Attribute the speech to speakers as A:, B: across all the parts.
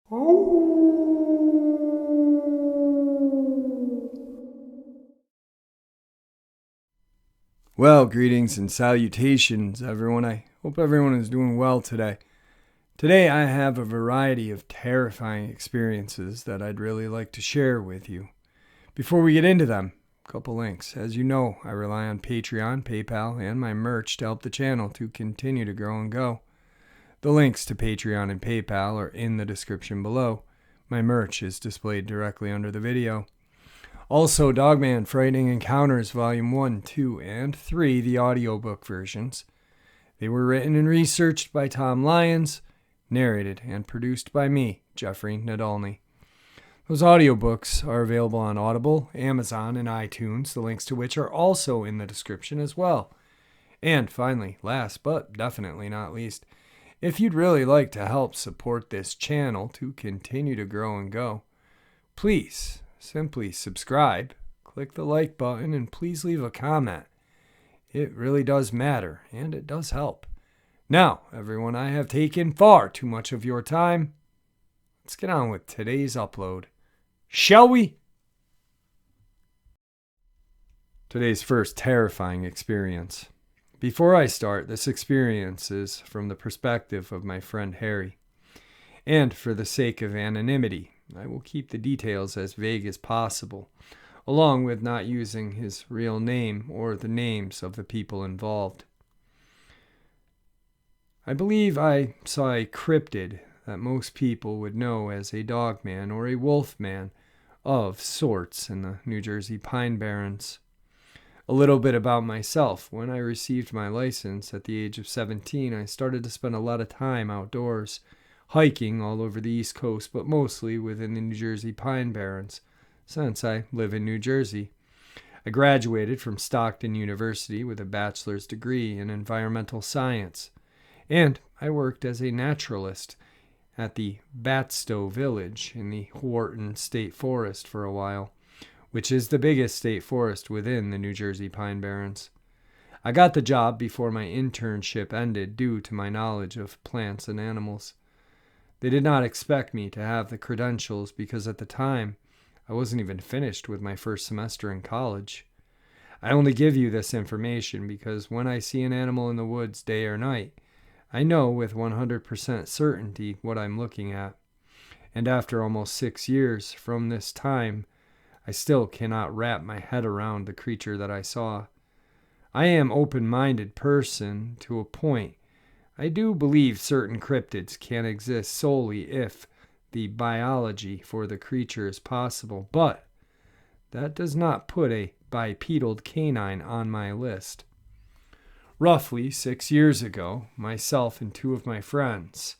A: Well, greetings and salutations, everyone. I hope everyone is doing well today. Today, I have a variety of terrifying experiences that I'd really like to share with you. Before we get into them, a couple links. As you know, I rely on Patreon, PayPal, and my merch to help the channel to continue to grow and go. The links to Patreon and PayPal are in the description below. My merch is displayed directly under the video. Also, Dogman Frightening Encounters Volume 1, 2, and 3, the audiobook versions. They were written and researched by Tom Lyons, narrated and produced by me, Jeffrey Nadolny. Those audiobooks are available on Audible, Amazon, and iTunes, the links to which are also in the description as well. And finally, last but definitely not least, if you'd really like to help support this channel to continue to grow and go, please simply subscribe, click the like button, and please leave a comment. It really does matter, and it does help. Now, everyone, I have taken far too much of your time. Let's get on with today's upload. Shall we? Today's first terrifying experience. Before I start, this experience is from the perspective of my friend Harry. And for the sake of anonymity, I will keep the details as vague as possible, along with not using his real name or the names of the people involved. I believe I saw a cryptid that most people would know as a dogman or a wolfman of sorts in the New Jersey pine barrens. A little bit about myself. When I received my license at the age of 17, I started to spend a lot of time outdoors, hiking all over the East Coast, but mostly within the New Jersey pine barrens, since I live in New Jersey. I graduated from Stockton University with a bachelor's degree in environmental science, and I worked as a naturalist at the Batstow Village in the Wharton State Forest for a while, which is the biggest state forest within the New Jersey pine barrens. I got the job before my internship ended due to my knowledge of plants and animals. They did not expect me to have the credentials because at the time, I wasn't even finished with my first semester in college. I only give you this information because when I see an animal in the woods day or night, I know with 100% certainty what I'm looking at. And after almost 6 years from this time, I still cannot wrap my head around the creature that I saw. I am an open-minded person to a point. I do believe certain cryptids can exist solely if the biology for the creature is possible, but that does not put a bipedal canine on my list. Roughly 6 years ago, myself and two of my friends,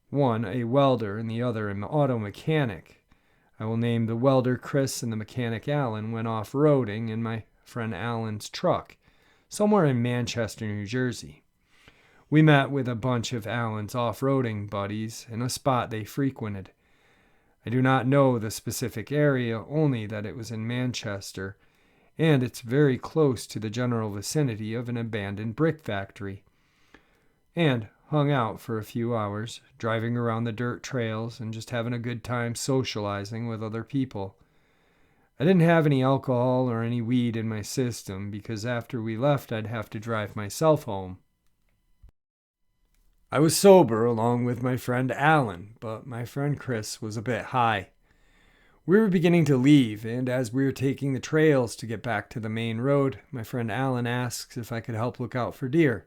A: one a welder and the other an auto mechanic, I will name the welder Chris and the mechanic Alan, went off-roading in my friend Alan's truck, somewhere in Manchester, New Jersey. We met with a bunch of Alan's off-roading buddies in a spot they frequented. I do not know the specific area, only that it was in Manchester, and it's very close to the general vicinity of an abandoned brick factory. And hung out for a few hours, driving around the dirt trails and just having a good time socializing with other people. I didn't have any alcohol or any weed in my system because after we left I'd have to drive myself home. I was sober along with my friend Alan, but my friend Chris was a bit high. We were beginning to leave, and as we were taking the trails to get back to the main road, my friend Alan asked if I could help look out for deer.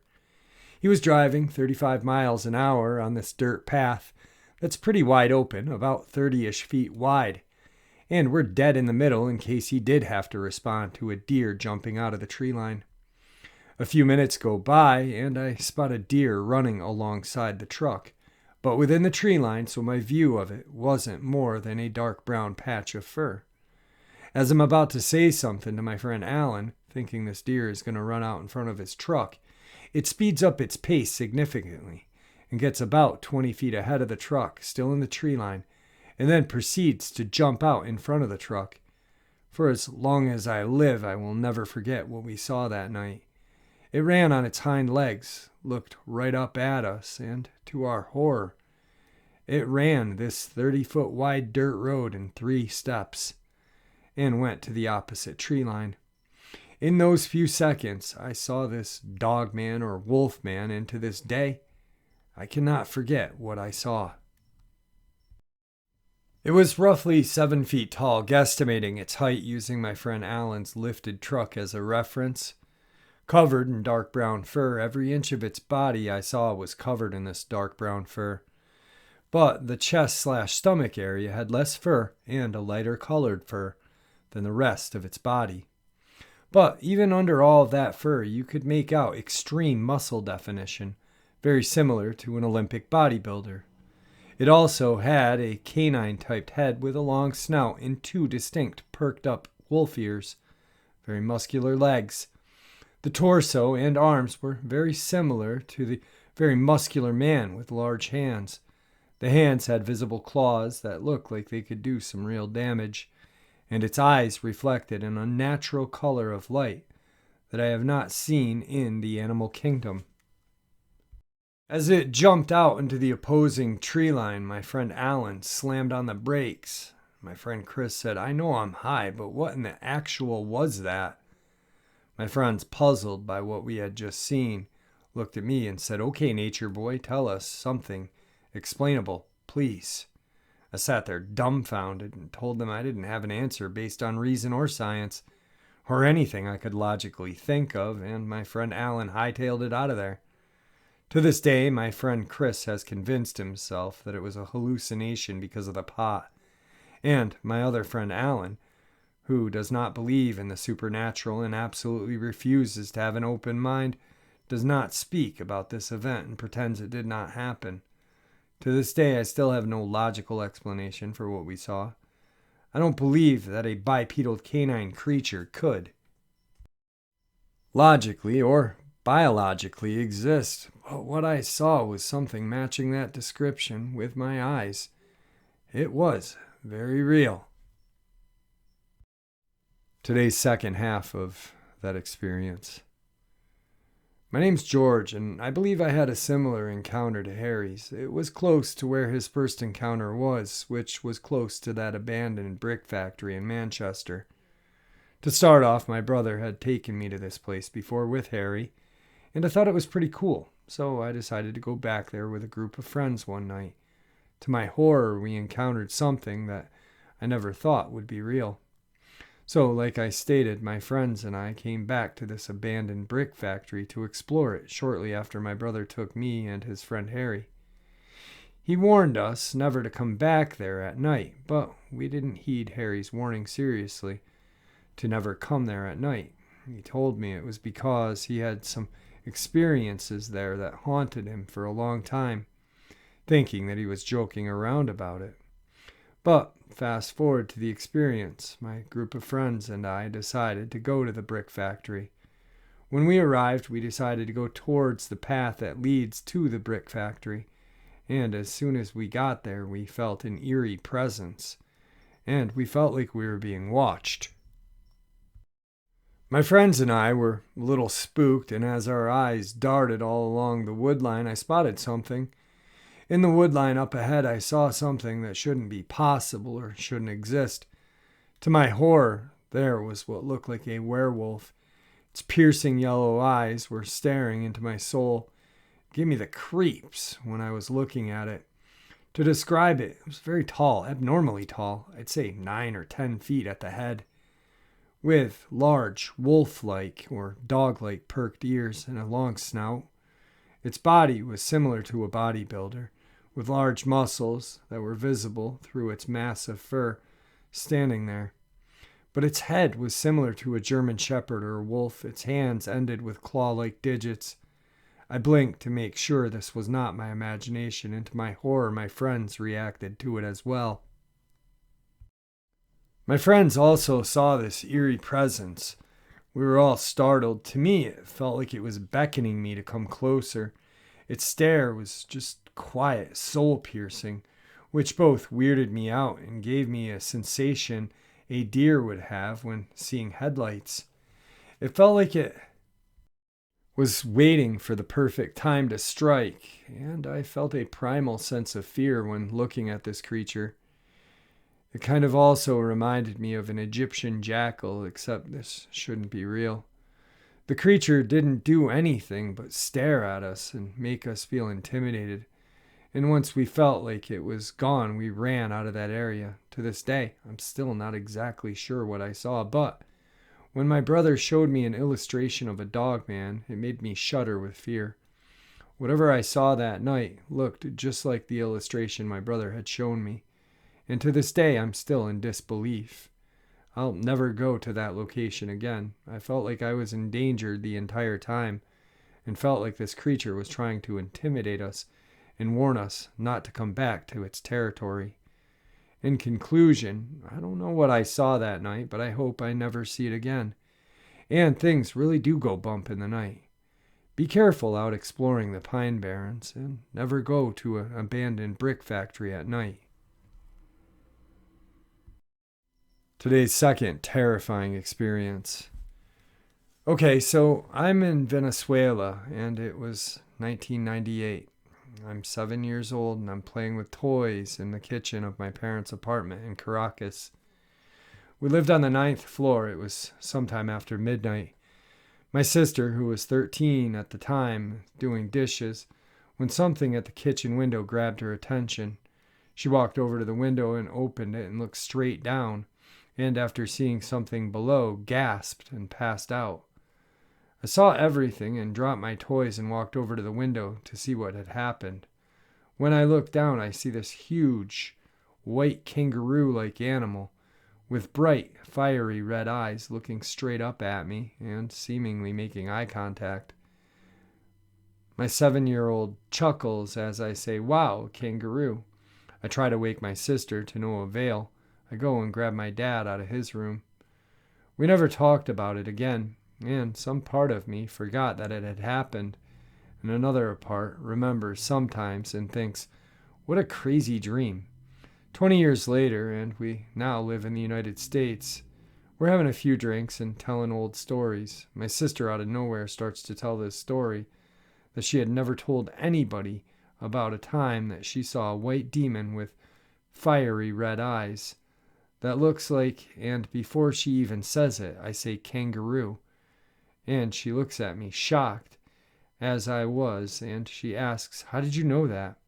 A: He was driving 35 miles an hour on this dirt path that's pretty wide open, about 30-ish feet wide, and we're dead in the middle in case he did have to respond to a deer jumping out of the tree line. A few minutes go by, and I spot a deer running alongside the truck, but within the tree line, so my view of it wasn't more than a dark brown patch of fur. As I'm about to say something to my friend Alan, thinking this deer is going to run out in front of his truck, it speeds up its pace significantly and gets about 20 feet ahead of the truck, still in the tree line, and then proceeds to jump out in front of the truck. For as long as I live, I will never forget what we saw that night. It ran on its hind legs, looked right up at us, and, to our horror, It ran this 30-foot wide dirt road in 3 steps and went to the opposite tree line. In those few seconds, I saw this dogman or wolfman, and to this day, I cannot forget what I saw. It was roughly 7 feet tall, guesstimating its height using my friend Alan's lifted truck as a reference. Covered in dark brown fur, every inch of its body I saw was covered in this dark brown fur. But the chest/stomach area had less fur and a lighter colored fur than the rest of its body. But even under all of that fur, you could make out extreme muscle definition, very similar to an Olympic bodybuilder. It also had a canine-typed head with a long snout and 2 distinct perked-up wolf ears, very muscular legs. The torso and arms were very similar to the very muscular man with large hands. The hands had visible claws that looked like they could do some real damage, and its eyes reflected an unnatural color of light that I have not seen in the animal kingdom. As it jumped out into the opposing tree line, my friend Alan slammed on the brakes. My friend Chris said, "I know I'm high, but what in the actual was that?" My friends, puzzled by what we had just seen, looked at me and said, "Okay, nature boy, tell us something explainable, please." I sat there dumbfounded and told them I didn't have an answer based on reason or science, or anything I could logically think of, and my friend Alan hightailed it out of there. To this day, my friend Chris has convinced himself that it was a hallucination because of the pot, and my other friend Alan, who does not believe in the supernatural and absolutely refuses to have an open mind, does not speak about this event and pretends it did not happen. To this day, I still have no logical explanation for what we saw. I don't believe that a bipedal canine creature could logically or biologically exist, but what I saw was something matching that description with my eyes. It was very real. Today's second half of that experience. My name's George, and I believe I had a similar encounter to Harry's. It was close to where his first encounter was, which was close to that abandoned brick factory in Manchester. To start off, my brother had taken me to this place before with Harry, and I thought it was pretty cool, so I decided to go back there with a group of friends one night. To my horror, we encountered something that I never thought would be real. So, like I stated, my friends and I came back to this abandoned brick factory to explore it shortly after my brother took me and his friend Harry. He warned us never to come back there at night, but we didn't heed Harry's warning seriously to never come there at night. He told me it was because he had some experiences there that haunted him for a long time, thinking that he was joking around about it. But fast forward to the experience, my group of friends and I decided to go to the brick factory. When we arrived, we decided to go towards the path that leads to the brick factory, and as soon as we got there, we felt an eerie presence, and we felt like we were being watched. My friends and I were a little spooked, and as our eyes darted all along the wood line, I spotted something. In the wood line up ahead, I saw something that shouldn't be possible or shouldn't exist. To my horror, there was what looked like a werewolf. Its piercing yellow eyes were staring into my soul. It gave me the creeps when I was looking at it. To describe it, it was very tall, abnormally tall. I'd say 9 or 10 feet at the head, with large wolf-like or dog-like perked ears and a long snout. Its body was similar to a bodybuilder, with large muscles that were visible through its massive fur standing there. But its head was similar to a German shepherd or a wolf. Its hands ended with claw-like digits. I blinked to make sure this was not my imagination, and to my horror, my friends reacted to it as well. My friends also saw this eerie presence. We were all startled. To me, it felt like it was beckoning me to come closer. Its stare was just quiet, soul-piercing, which both weirded me out and gave me a sensation a deer would have when seeing headlights. It felt like it was waiting for the perfect time to strike, and I felt a primal sense of fear when looking at this creature. It kind of also reminded me of an Egyptian jackal, except this shouldn't be real. The creature didn't do anything but stare at us and make us feel intimidated. And once we felt like it was gone, we ran out of that area. To this day, I'm still not exactly sure what I saw, but when my brother showed me an illustration of a dogman, it made me shudder with fear. Whatever I saw that night looked just like the illustration my brother had shown me. And to this day, I'm still in disbelief. I'll never go to that location again. I felt like I was endangered the entire time, and felt like this creature was trying to intimidate us and warn us not to come back to its territory. In conclusion, I don't know what I saw that night, but I hope I never see it again. And things really do go bump in the night. Be careful out exploring the Pine Barrens, and never go to an abandoned brick factory at night. Today's second terrifying experience. Okay, so I'm in Venezuela, and it was 1998. I'm 7 years old, and I'm playing with toys in the kitchen of my parents' apartment in Caracas. We lived on the 9th floor. It was sometime after midnight. My sister, who was 13 at the time, doing dishes, when something at the kitchen window grabbed her attention. She walked over to the window and opened it and looked straight down, and after seeing something below, gasped and passed out. I saw everything and dropped my toys and walked over to the window to see what had happened. When I look down, I see this huge, white kangaroo-like animal with bright, fiery red eyes looking straight up at me and seemingly making eye contact. My 7-year-old chuckles as I say, "Wow, kangaroo." I try to wake my sister, to no avail. I go and grab my dad out of his room. We never talked about it again, and some part of me forgot that it had happened, and another part remembers sometimes and thinks, what a crazy dream. 20 years later, and we now live in the United States. We're having a few drinks and telling old stories. My sister out of nowhere starts to tell this story that she had never told anybody about a time that she saw a white demon with fiery red eyes that looks like, and before she even says it, I say kangaroo. And she looks at me, shocked, as I was, and she asks, "How did you know that?"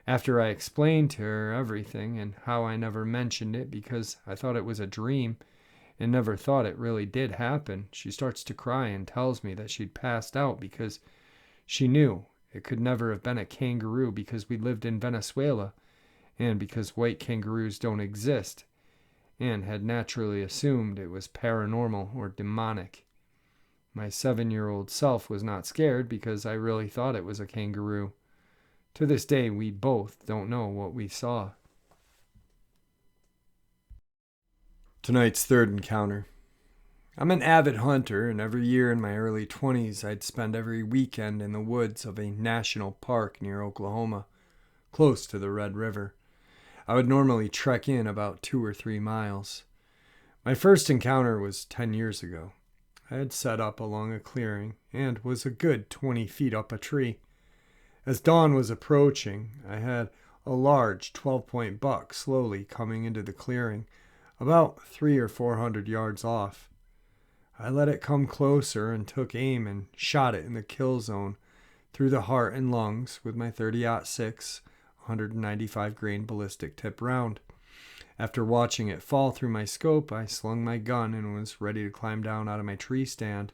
A: After I explained to her everything and how I never mentioned it because I thought it was a dream and never thought it really did happen, she starts to cry and tells me that she'd passed out because she knew it could never have been a kangaroo because we lived in Venezuela and because white kangaroos don't exist, and had naturally assumed it was paranormal or demonic. My 7-year-old self was not scared because I really thought it was a kangaroo. To this day, we both don't know what we saw. Tonight's third encounter. I'm an avid hunter, and every year in my early 20s, I'd spend every weekend in the woods of a national park near Oklahoma, close to the Red River. I would normally trek in about 2 or 3 miles. My first encounter was 10 years ago. I had set up along a clearing and was a good 20 feet up a tree. As dawn was approaching, I had a large 12-point buck slowly coming into the clearing, about 300 or 400 yards off. I let it come closer and took aim and shot it in the kill zone through the heart and lungs with my .30-06 195 grain ballistic tip round. After watching it fall through my scope, I slung my gun and was ready to climb down out of my tree stand.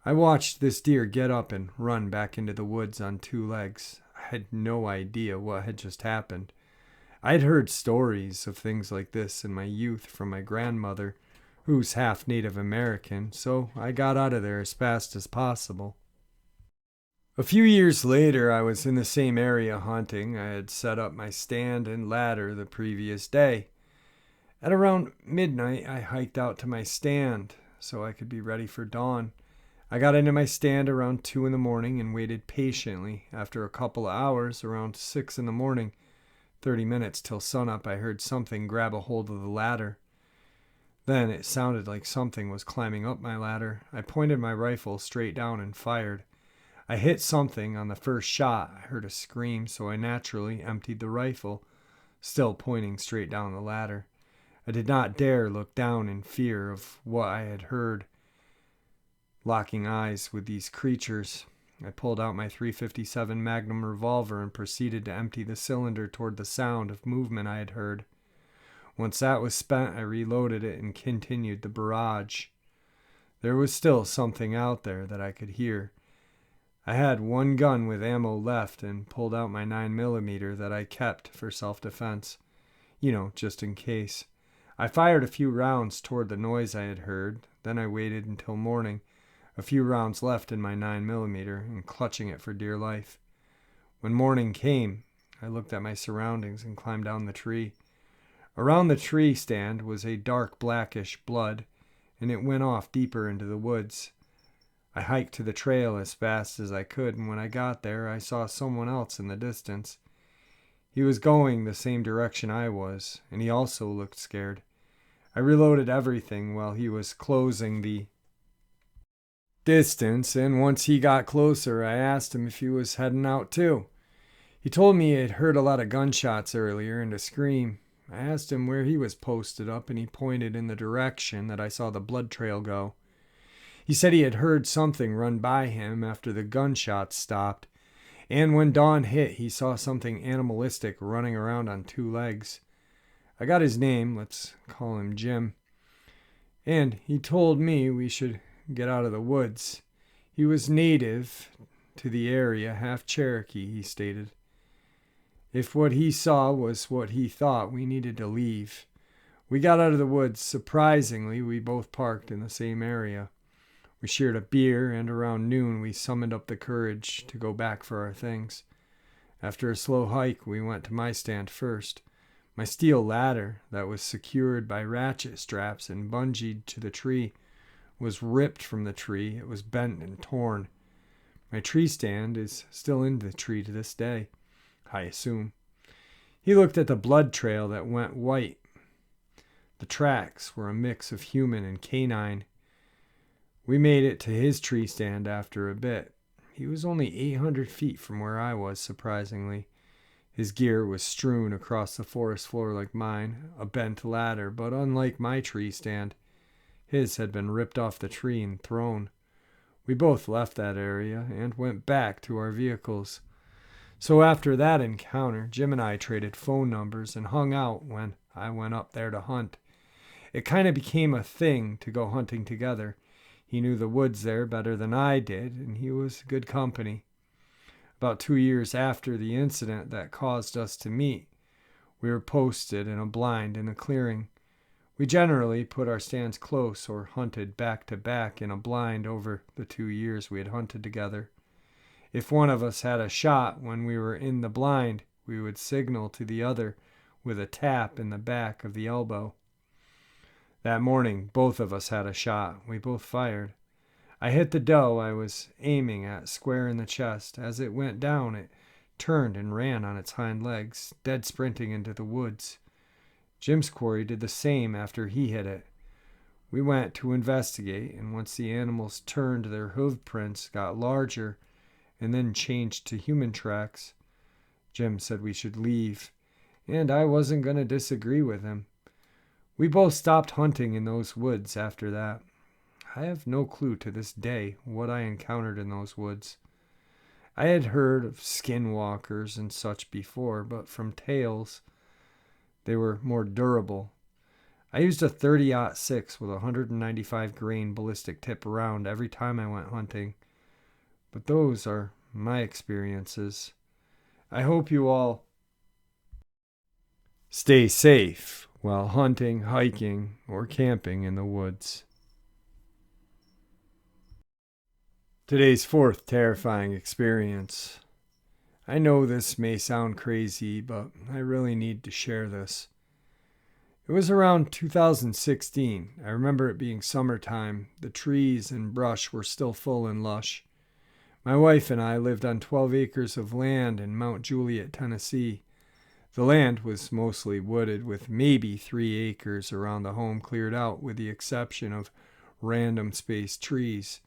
A: I watched this deer get up and run back into the woods on 2 legs. I had no idea what had just happened. I'd heard stories of things like this in my youth from my grandmother, who's half Native American, so I got out of there as fast as possible. A few years later, I was in the same area hunting. I had set up my stand and ladder the previous day. At around midnight, I hiked out to my stand so I could be ready for dawn. I got into my stand around 2 in the morning and waited patiently. After a couple of hours, around 6 in the morning, 30 minutes till sunup, I heard something grab a hold of the ladder. Then it sounded like something was climbing up my ladder. I pointed my rifle straight down and fired. I hit something on the first shot. I heard a scream, so I naturally emptied the rifle, still pointing straight down the ladder. I did not dare look down in fear of what I had heard, locking eyes with these creatures. I pulled out my .357 Magnum revolver and proceeded to empty the cylinder toward the sound of movement I had heard. Once that was spent, I reloaded it and continued the barrage. There was still something out there that I could hear. I had one gun with ammo left and pulled out my 9mm that I kept for self-defense. Just in case. I fired a few rounds toward the noise I had heard. Then I waited until morning, a few rounds left in my 9mm and clutching it for dear life. When morning came, I looked at my surroundings and climbed down the tree. Around the tree stand was a dark blackish blood, and it went off deeper into the woods. I hiked to the trail as fast as I could, and when I got there, I saw someone else in the distance. He was going the same direction I was, and he also looked scared. I reloaded everything while he was closing the distance, and once he got closer, I asked him if he was heading out too. He told me he had heard a lot of gunshots earlier and a scream. I asked him where he was posted up, and he pointed in the direction that I saw the blood trail go. He said he had heard something run by him after the gunshots stopped, and when dawn hit, he saw something animalistic running around on two legs. I got his name, let's call him Jim, and he told me we should get out of the woods. He was native to the area, half Cherokee, he stated. If what he saw was what he thought, we needed to leave. We got out of the woods. Surprisingly, we both parked in the same area. We shared a beer, and around noon we summoned up the courage to go back for our things. After a slow hike, we went to my stand first. My steel ladder, that was secured by ratchet straps and bungeed to the tree, was ripped from the tree. It was bent and torn. My tree stand is still in the tree to this day, I assume. He looked at the blood trail that went white. The tracks were a mix of human and canine. We made it to his tree stand after a bit. He was only 800 feet from where I was, surprisingly. His gear was strewn across the forest floor like mine, a bent ladder, but unlike my tree stand, his had been ripped off the tree and thrown. We both left that area and went back to our vehicles. So after that encounter, Jim and I traded phone numbers and hung out when I went up there to hunt. It kind of became a thing to go hunting together. He knew the woods there better than I did, and he was good company. About 2 years after the incident that caused us to meet, we were posted in a blind in a clearing. We generally put our stands close or hunted back to back in a blind over the 2 years we had hunted together. If one of us had a shot when we were in the blind, we would signal to the other with a tap in the back of the elbow. That morning, both of us had a shot. We both fired. I hit the doe I was aiming at square in the chest. As it went down, it turned and ran on its hind legs, dead sprinting into the woods. Jim's quarry did the same after he hit it. We went to investigate, and once the animals turned, their hoof prints got larger and then changed to human tracks. Jim said we should leave, and I wasn't going to disagree with him. We both stopped hunting in those woods after that. I have no clue to this day what I encountered in those woods. I had heard of skinwalkers and such before, but from tales, they were more durable. I used a 30-06 with a 195 grain ballistic tip round every time I went hunting. But those are my experiences. I hope you all stay safe while hunting, hiking, or camping in the woods. Today's fourth terrifying experience. I know this may sound crazy, but I really need to share this. It was around 2016. I remember it being summertime. The trees and brush were still full and lush. My wife and I lived on 12 acres of land in Mount Juliet, Tennessee. The land was mostly wooded, with maybe 3 acres around the home cleared out, with the exception of random spaced trees.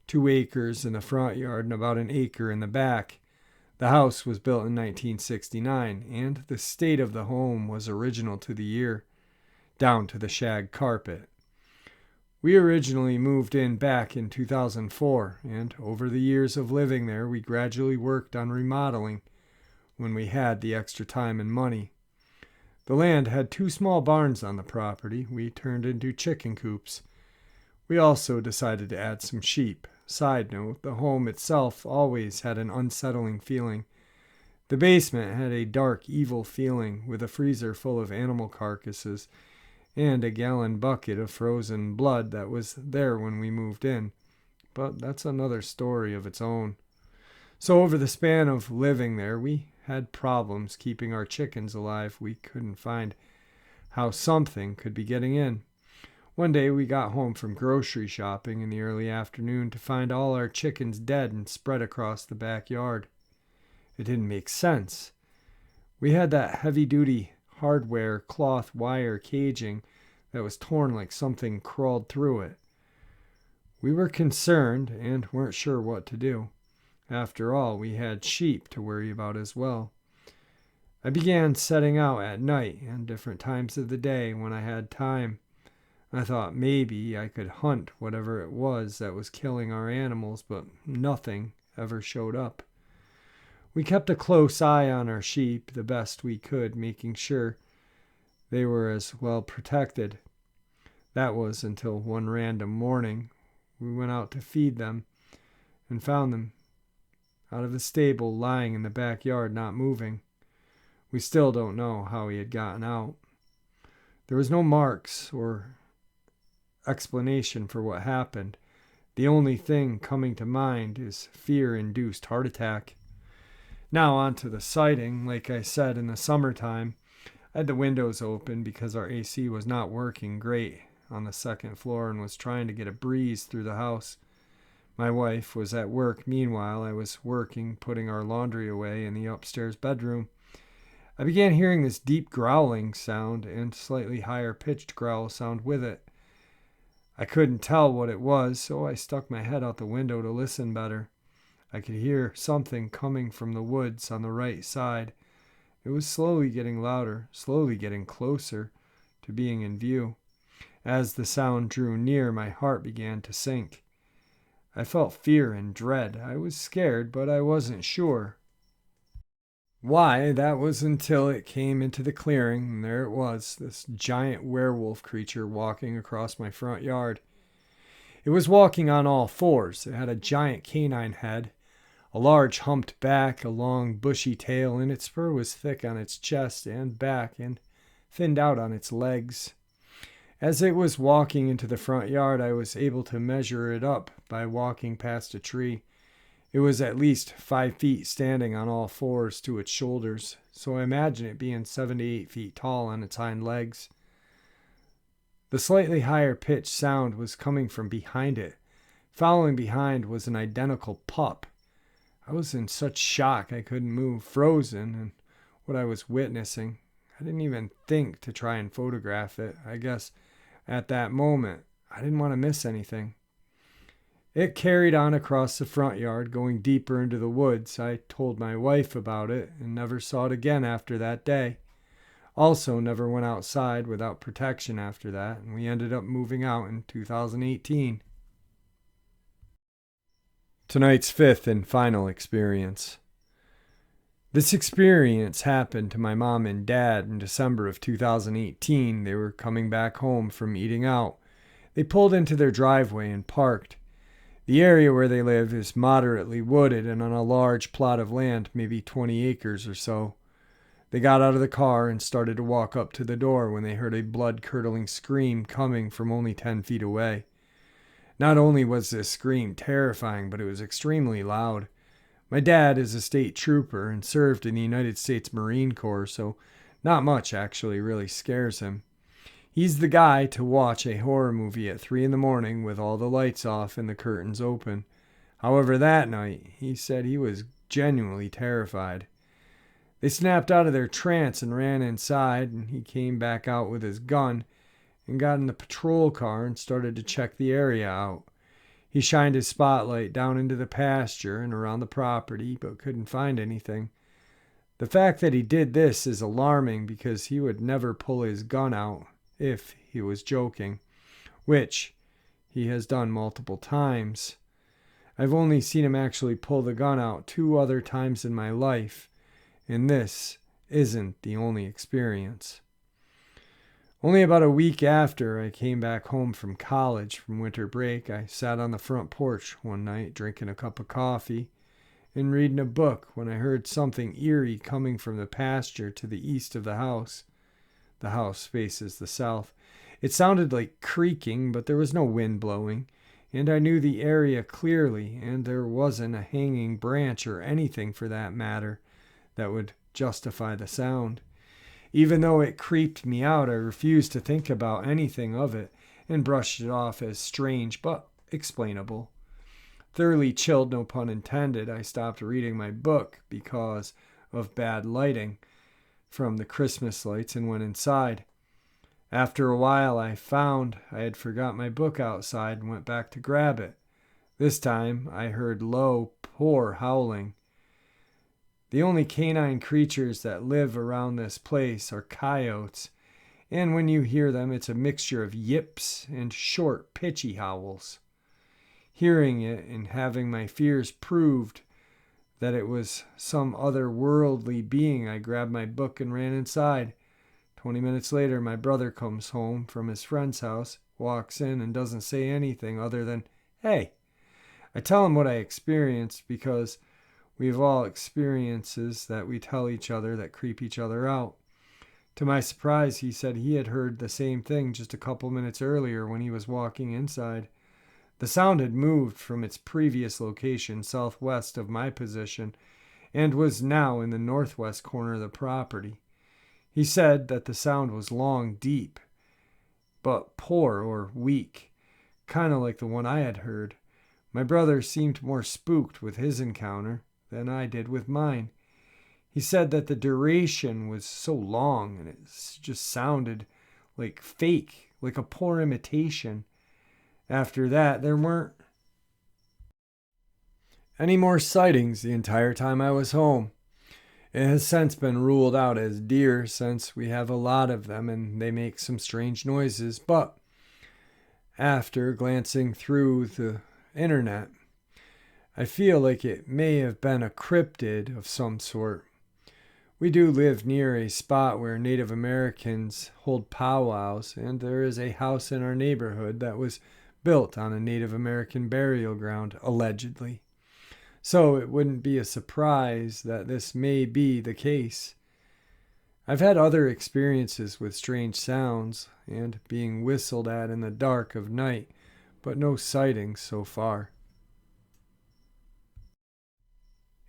A: 2 acres in the front yard and about an acre in the back. The house was built in 1969, and the state of the home was original to the year, down to the shag carpet. We originally moved in back in 2004, and over the years of living there, we gradually worked on remodeling when we had the extra time and money. The land had 2 small barns on the property we turned into chicken coops. We also decided to add some sheep. Side note, the home itself always had an unsettling feeling. The basement had a dark, evil feeling, with a freezer full of animal carcasses and a gallon bucket of frozen blood that was there when we moved in. But that's another story of its own. So over the span of living there, we had problems keeping our chickens alive. We couldn't find how something could be getting in. One day we got home from grocery shopping in the early afternoon to find all our chickens dead and spread across the backyard. It didn't make sense. We had that heavy-duty hardware cloth wire caging that was torn like something crawled through it. We were concerned and weren't sure what to do. After all, we had sheep to worry about as well. I began setting out at night and different times of the day when I had time. I thought maybe I could hunt whatever it was that was killing our animals, but nothing ever showed up. We kept a close eye on our sheep the best we could, making sure they were as well protected. That was until one random morning we went out to feed them and found them out of the stable lying in the backyard not moving. We still don't know how he had gotten out. There was no marks or explanation for what happened. The only thing coming to mind is fear-induced heart attack. Now on to the sighting. Like I said, in the summertime, I had the windows open because our AC was not working great on the second floor and was trying to get a breeze through the house. My wife was at work. Meanwhile, I was working, putting our laundry away in the upstairs bedroom. I began hearing this deep growling sound and slightly higher pitched growl sound with it. I couldn't tell what it was, so I stuck my head out the window to listen better. I could hear something coming from the woods on the right side. It was slowly getting louder, slowly getting closer to being in view. As the sound drew near, my heart began to sink. I felt fear and dread. I was scared, but I wasn't sure. Why, that was until it came into the clearing, and there it was, this giant werewolf creature walking across my front yard. It was walking on all fours. It had a giant canine head, a large humped back, a long bushy tail, and its fur was thick on its chest and back and thinned out on its legs. As it was walking into the front yard, I was able to measure it up by walking past a tree. It was at least 5 feet standing on all fours to its shoulders, so I imagine it being 7 to 8 feet tall on its hind legs. The slightly higher pitched sound was coming from behind it. Following behind was an identical pup. I was in such shock I couldn't move, frozen in what I was witnessing. I didn't even think to try and photograph it. I guess at that moment, I didn't want to miss anything. It carried on across the front yard, going deeper into the woods. I told my wife about it and never saw it again after that day. Also never went outside without protection after that, and we ended up moving out in 2018. Tonight's fifth and final experience. This experience happened to my mom and dad in December of 2018. They were coming back home from eating out. They pulled into their driveway and parked. The area where they live is moderately wooded and on a large plot of land, maybe 20 acres or so. They got out of the car and started to walk up to the door when they heard a blood-curdling scream coming from only 10 feet away. Not only was this scream terrifying, but it was extremely loud. My dad is a state trooper and served in the United States Marine Corps, so not much actually really scares him. He's the guy to watch a horror movie at 3 a.m. with all the lights off and the curtains open. However, that night, he said he was genuinely terrified. They snapped out of their trance and ran inside, and he came back out with his gun and got in the patrol car and started to check the area out. He shined his spotlight down into the pasture and around the property, but couldn't find anything. The fact that he did this is alarming because he would never pull his gun out if he was joking, which he has done multiple times. I've only seen him actually pull the gun out 2 other times in my life, and this isn't the only experience. Only about a week after I came back home from college from winter break, I sat on the front porch one night drinking a cup of coffee and reading a book when I heard something eerie coming from the pasture to the east of the house. The house faces the south. It sounded like creaking, but there was no wind blowing, and I knew the area clearly, and there wasn't a hanging branch or anything for that matter that would justify the sound. Even though it creeped me out, I refused to think about anything of it and brushed it off as strange but explainable. Thoroughly chilled, no pun intended, I stopped reading my book because of bad lighting from the Christmas lights and went inside. After a while, I found I had forgot my book outside and went back to grab it. This time, I heard low, poor howling. The only canine creatures that live around this place are coyotes, and when you hear them, it's a mixture of yips and short, pitchy howls. Hearing it and having my fears proved that it was some otherworldly being, I grabbed my book and ran inside. 20 minutes later, my brother comes home from his friend's house, walks in, and doesn't say anything other than, "Hey." I tell him what I experienced because we have all experiences that we tell each other that creep each other out. To my surprise, he said he had heard the same thing just a couple minutes earlier when he was walking inside. The sound had moved from its previous location southwest of my position and was now in the northwest corner of the property. He said that the sound was long, deep, but poor or weak, kind of like the one I had heard. My brother seemed more spooked with his encounter than I did with mine. He said that the duration was so long and it just sounded like fake, like a poor imitation. After that, there weren't any more sightings the entire time I was home. It has since been ruled out as deer since we have a lot of them and they make some strange noises, but after glancing through the internet, I feel like it may have been a cryptid of some sort. We do live near a spot where Native Americans hold powwows, and there is a house in our neighborhood that was built on a Native American burial ground, allegedly. So it wouldn't be a surprise that this may be the case. I've had other experiences with strange sounds and being whistled at in the dark of night, but no sightings so far.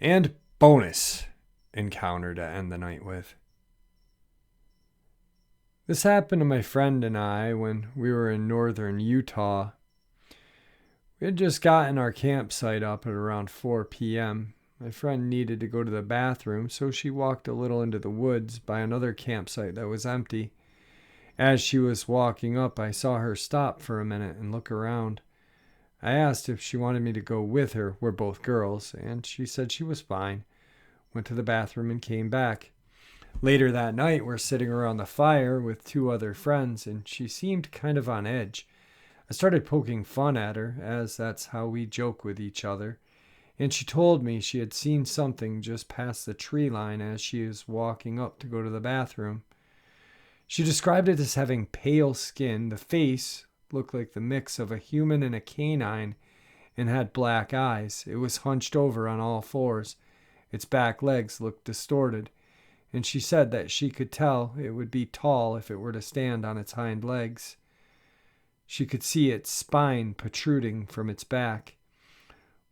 A: And bonus encounter to end the night with. This happened to my friend and I when we were in northern Utah. We had just gotten our campsite up at around 4 p.m. My friend needed to go to the bathroom, so she walked a little into the woods by another campsite that was empty. As she was walking up, I saw her stop for a minute and look around. I asked if she wanted me to go with her. We're both girls, and she said she was fine. Went to the bathroom and came back. Later that night, we're sitting around the fire with 2 other friends, and she seemed kind of on edge. I started poking fun at her, as that's how we joke with each other, and she told me she had seen something just past the tree line as she was walking up to go to the bathroom. She described it as having pale skin. The face looked like the mix of a human and a canine and had black eyes. It was hunched over on all 4s. Its back legs looked distorted, and she said that she could tell it would be tall if it were to stand on its hind legs. She could see its spine protruding from its back.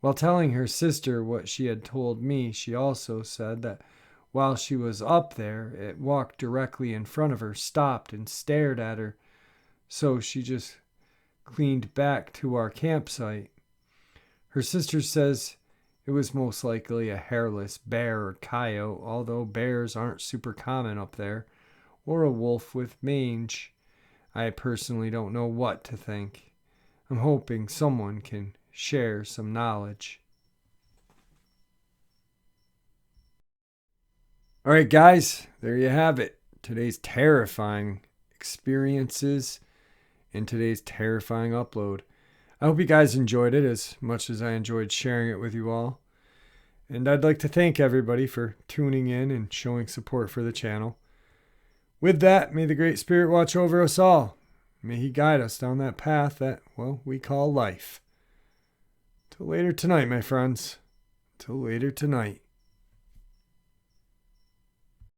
A: While telling her sister what she had told me, she also said that while she was up there, it walked directly in front of her, stopped, and stared at her. So she just cleaned back to our campsite. Her sister says It was most likely a hairless bear or coyote, although bears aren't super common up there, or a wolf with mange. I personally don't know what to think. I'm hoping someone can share some knowledge. All right, guys, there you have it. Today's terrifying experiences and today's terrifying upload. I hope you guys enjoyed it as much as I enjoyed sharing it with you all. And I'd like to thank everybody for tuning in and showing support for the channel. With that, may the Great Spirit watch over us all. May He guide us down that path that, well, we call life. Till later tonight, my friends. Till later tonight.